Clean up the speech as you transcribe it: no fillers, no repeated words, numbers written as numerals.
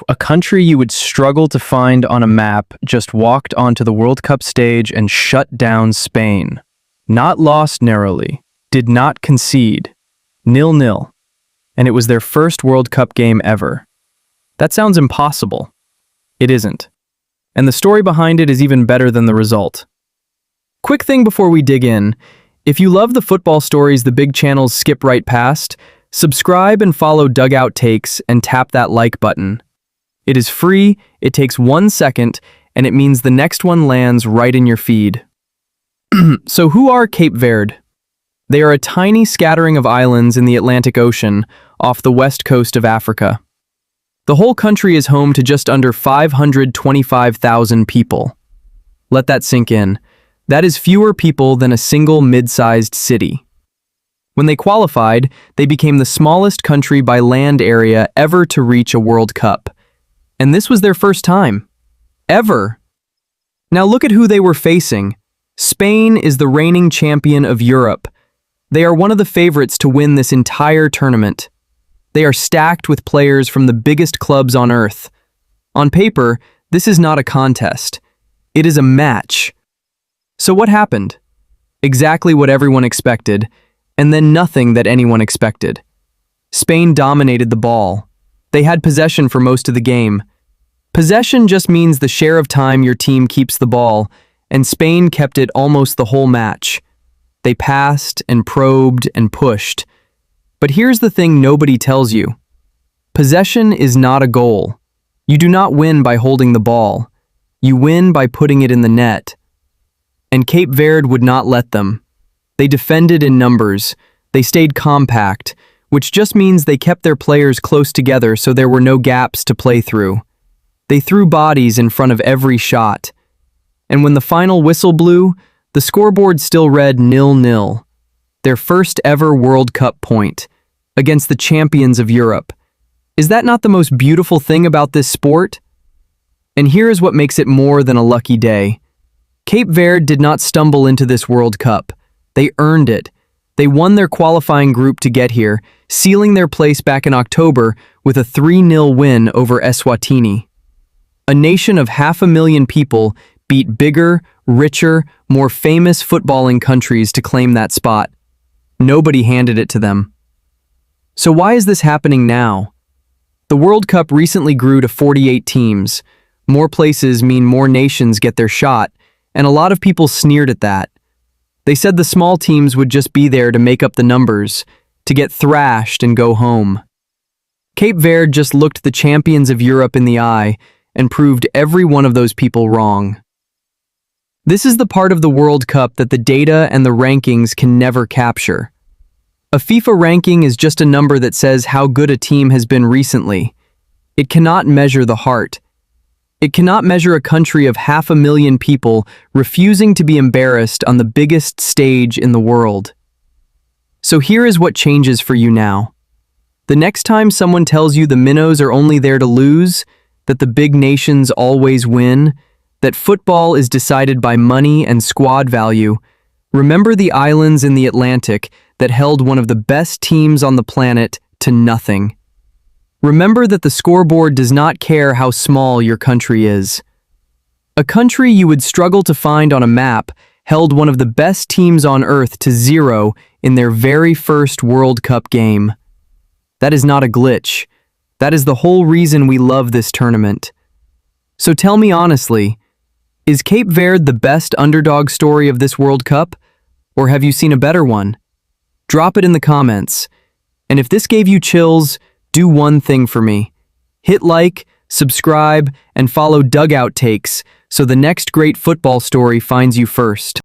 A country you would struggle to find on a map just walked onto the World Cup stage and shut down Spain. Not lost narrowly, did not concede. 0-0. And it was their first World Cup game ever. That sounds impossible. It isn't. And the story behind it is even better than the result. Quick thing before we dig in. If you love the football stories the big channels skip right past, subscribe and follow Dugout Takes and tap that like button. It is free, it takes 1 second, and it means the next one lands right in your feed. So who are Cape Verde? They are a tiny scattering of islands in the Atlantic Ocean off the west coast of Africa. The whole country is home to just under 525,000 people. Let that sink in. That is fewer people than a single mid-sized city. When they qualified, they became the smallest country by land area ever to reach a World Cup. And this was their first time. Ever. Now look at who they were facing. Spain is the reigning champion of Europe. They are one of the favorites to win this entire tournament. They are stacked with players from the biggest clubs on earth. On paper, this is not a contest. It is a match. So what happened? Exactly what everyone expected, and then nothing that anyone expected. Spain dominated the ball. They had possession for most of the game. Possession just means the share of time your team keeps the ball, and Spain kept it almost the whole match. They passed and probed and pushed. But here's the thing nobody tells you. Possession is not a goal. You do not win by holding the ball. You win by putting it in the net. And Cape Verde would not let them. They defended in numbers. They stayed compact, which just means they kept their players close together so there were no gaps to play through. They threw bodies in front of every shot. And when the final whistle blew, the scoreboard still read 0-0. Their first ever World Cup point against the champions of Europe. Is that not the most beautiful thing about this sport? And here is what makes it more than a lucky day. Cape Verde did not stumble into this World Cup. They earned it. They won their qualifying group to get here, sealing their place back in October with a 3-0 win over Eswatini. A nation of 500,000 people beat bigger, richer, more famous footballing countries to claim that spot. Nobody handed it to them. So why is this happening now? The World Cup recently grew to 48 teams. More places mean more nations get their shot, and a lot of people sneered at that. They said the small teams would just be there to make up the numbers, to get thrashed and go home. Cape Verde just looked the champions of Europe in the eye and proved every one of those people wrong. This is the part of the World Cup that the data and the rankings can never capture. A FIFA ranking is just a number that says how good a team has been recently. It cannot measure the heart. It cannot measure a country of 500,000 people refusing to be embarrassed on the biggest stage in the world. So here is what changes for you now. The next time someone tells you the minnows are only there to lose, that the big nations always win, that football is decided by money and squad value, remember the islands in the Atlantic that held one of the best teams on the planet to nothing. Remember that the scoreboard does not care how small your country is. A country you would struggle to find on a map held one of the best teams on earth to 0 in their very first World Cup game. That is not a glitch. That is the whole reason we love this tournament. So tell me honestly, is Cape Verde the best underdog story of this World Cup? Or have you seen a better one? Drop it in the comments. And if this gave you chills, do one thing for me. Hit like, subscribe, and follow Dugout Takes so the next great football story finds you first.